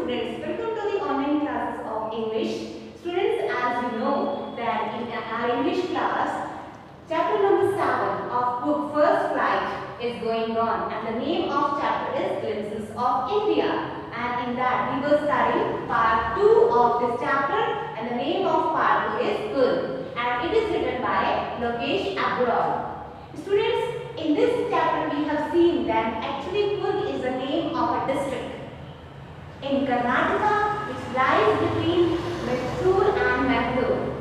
students, welcome to the online classes of English. Students, as you know that in our English class, chapter number 7 of book First Flight is going on, and the name of chapter is Glimpses of India. And in that we will study part 2 of this chapter, and the name of part 2 is Coorg, and it is written by Lokesh Agarwal. Students, in this chapter we have seen that actually Coorg is the name of a district in Karnataka which lies between Mysuru and Mangalore.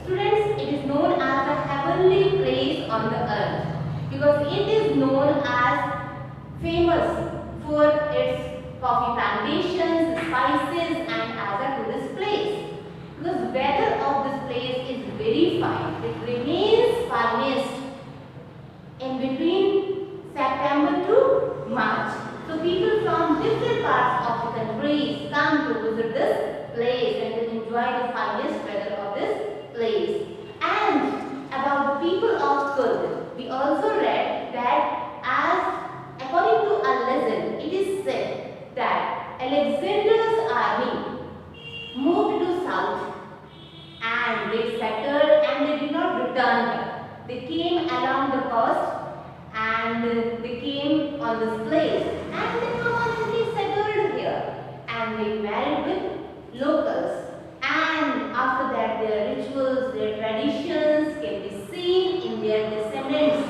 Students, it is known as the heavenly place on the earth because it is known as famous for its coffee plantations, spices, and as a tourist place. Because weather of this place is very fine. It remains finest in between September to March. So people from different parts of the countries come to visit this place and to enjoy the finest weather of this place. And about the people of Coorg, we also read that as according to a legend, it is said that Alexander's army moved to south and they settled and they did not return back. They came along the coast and they came on this place and they permanently settled here and they married with locals, and after that their rituals, their traditions can be seen in their descendants,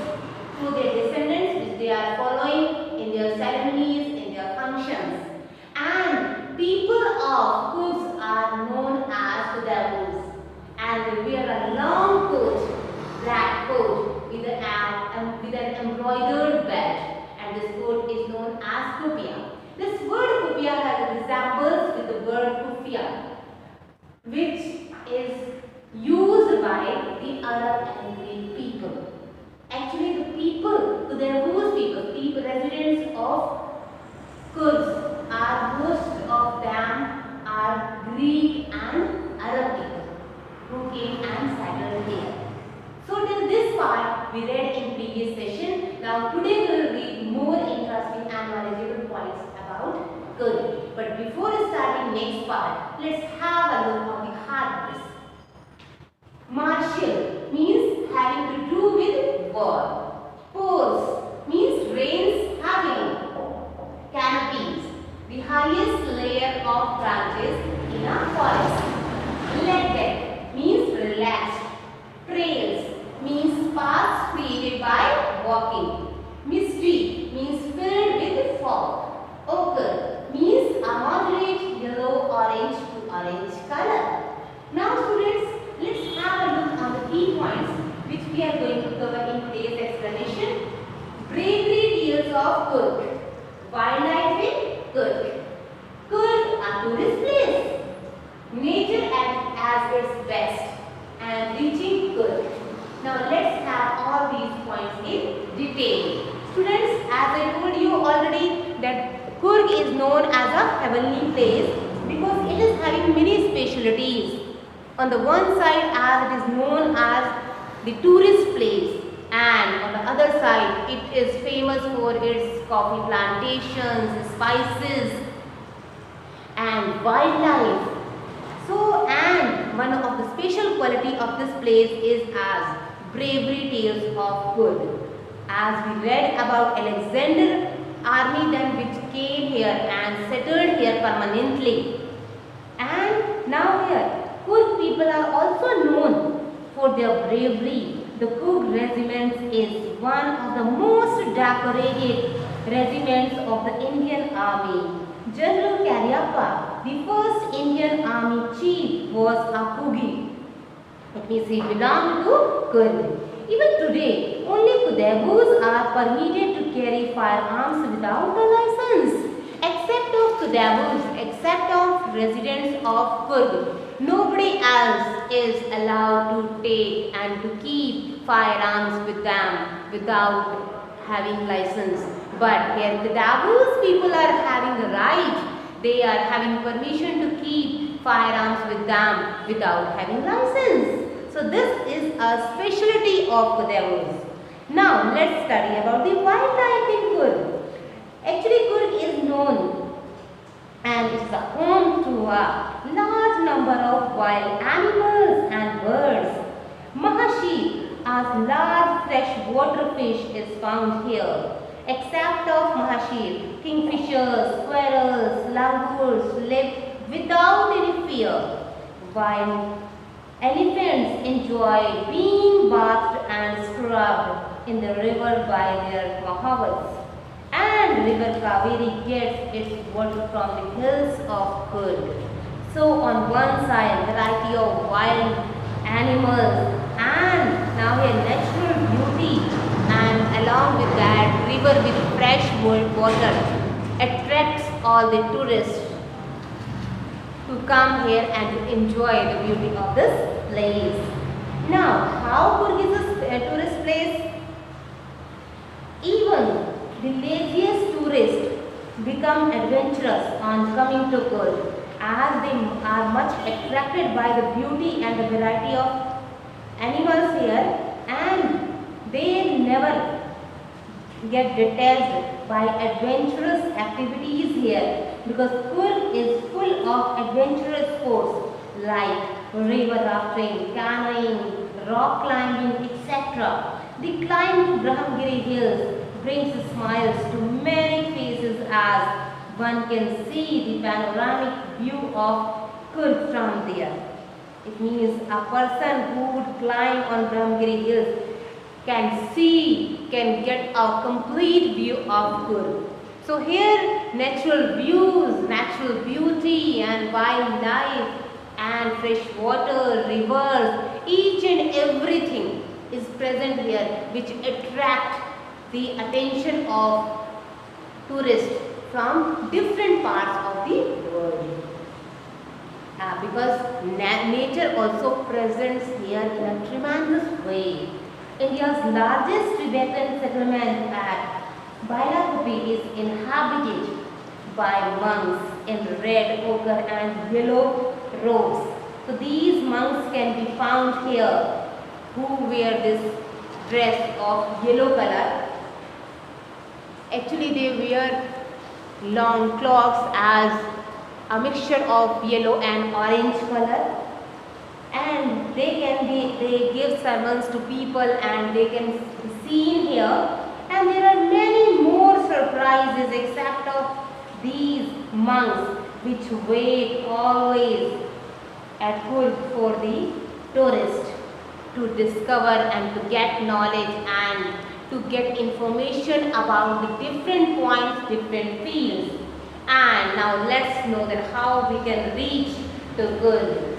through their descendants which they are following in their ceremonies, in their functions. And people of Coorg are known as the devils, and they wear a long coat, black coat with an embroidered belt, and this coat is known as Kufia. This word Kufia has resembles with the word Kufia, which is used by the Arab and Greek people. Actually, the people, the Devus people, residents of Coorg, most of them are Greek and Arab people who came and settled here. So till this part we read in previous session. Now today we will read more interesting and knowledgeable points about Coorg. But before starting next part, let's have a look on the hard list. Martial means having to do with war. Pores means rains heavily. Canopies, the highest layer of branches in a forest. Legged means relaxed. Trails means paths created by walking. Misty means filled with fog. Ochre means a moderate yellow-orange to orange color. Now students, let's have a look on the key points which we are going to cover in today's explanation. Bravery tales of Coorg. Wildlife in Coorg. Coorg, a tourist place. Nature at its best and reaching Coorg. Now let's have all these points in detail. Students, as I told you already that Coorg is known as a heavenly place because it is having many specialties. On the one side, as it is known as the tourist place, and on the other side it is famous for its coffee plantations, spices and wildlife. So, and one of the special quality of this place is as bravery tales of Coorg. As we read about Alexander army then which came here and settled here permanently. And now here Coorg people are also known for their bravery. The Coorg regiment is one of the most decorated regiments of the Indian army. General Cariappa, the first Indian army chief, was a Coorgi. It means he belonged to Coorg. Even today, only Kudavus are permitted to carry firearms without a license. Except of Kudavus, except of residents of Coorg, nobody else is allowed to take and to keep firearms with them without having license. But here Kudavus people are having a right. They are having permission to keep firearms with them without having license. So this is a specialty of Kudavus. Now let's study about the wildlife in Coorg. Actually Coorg is known and it's the found here. Except of Mahashir, kingfishers, squirrels, langurs live without any fear, while elephants enjoy being bathed and scrubbed in the river by their mahavats. And river Kaveri gets its water from the hills of Kurg. So on one side, variety of wild animals and now a natural beauty, and along with that river with fresh water attracts all the tourists to come here and to enjoy the beauty of this place. Now, how Kurg is a tourist place? Even the laziest tourists become adventurous on coming to Kurg, as they are much attracted by the beauty and the variety of animals here, and they never get detached by adventurous activities here, because Kurg is full of adventurous sports like river rafting, canoeing, rock climbing, etc. The climb to Brahmagiri hills brings smiles to many faces as one can see the panoramic view of Kurg from there. It means a person who would climb on Brahmagiri hills can get a complete view of Kurg. So here natural views, natural beauty and wildlife and fresh water, rivers, each and everything is present here, which attract the attention of tourists from different parts of the world. Because nature also presents here in a tremendous way. India's largest Tibetan settlement at Bailakupi is inhabited by monks in red, ochre and yellow robes. So these monks can be found here who wear this dress of yellow color. Actually they wear long cloaks as a mixture of yellow and orange color, and they give sermons to people and they can be seen here, and there are many more surprises except of these monks which wait always at Kurg for the tourist to discover and to get knowledge and to get information about the different points, different fields. And now let's know that how we can reach to Kurg.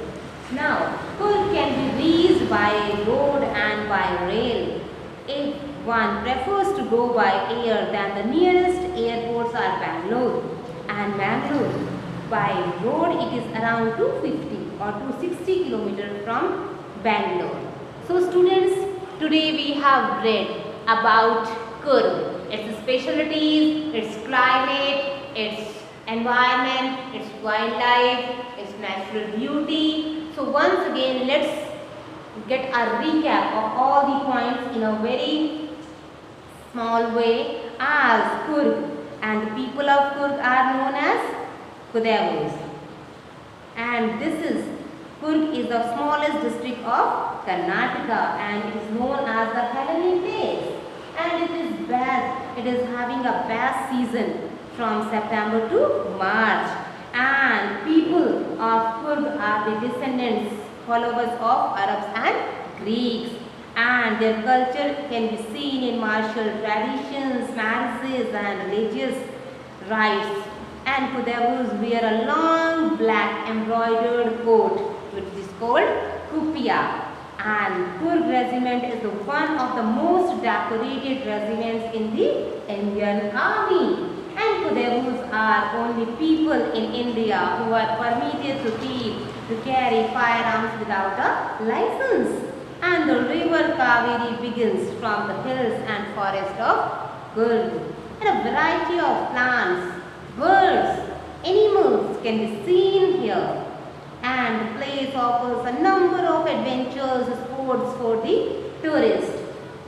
Now, Kurg can be reached by road and by rail. If one prefers to go by air, then the nearest airports are Bangalore and Mangalore. By road it is around 250 or 260 kilometers from Bangalore. So students, today we have read about Kurg, its specialties, its climate, its environment, its wildlife, its natural beauty. So once again, let's get a recap of all the points in a very small way, as Kurg and the people of Kurg are known as Kudavus. And Kurg is the smallest district of Karnataka and it is known as the Hellenic place. And it is having a best season from September to March. And people of Kurg are the descendants, followers of Arabs and Greeks. And their culture can be seen in martial traditions, marriages and religious rites. And Kudavus wear a long black embroidered coat which is called kupia. And Kurg regiment is one of the most decorated regiments in the Indian army. And Kudavus are only people in India who are permitted to carry firearms without a license. And the river Kaveri begins from the hills and forest of Kurg. And a variety of plants, birds, animals can be seen here. And the place offers a number of adventures, sports for the tourists.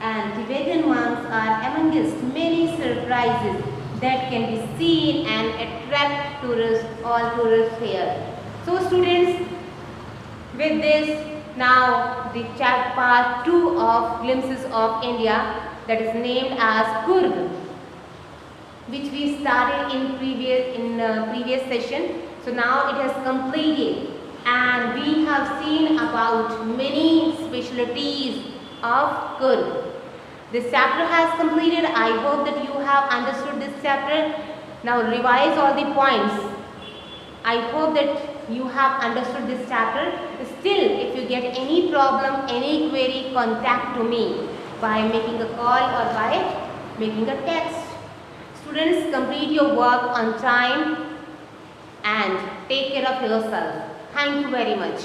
And Tibetan monks are amongst many surprises that can be seen and attract tourists, all tourists here. So students, with this, now the part 2 of Glimpses of India that is named as Kurg, which we started in previous session. So now it has completed, and we have seen about many specialties of Kurg. This chapter has completed. I hope that you have understood this chapter. Now revise all the points. I hope that you have understood this chapter. Still, if you get any problem, any query, contact to me by making a call or by making a text. Students, complete your work on time and take care of yourself. Thank you very much.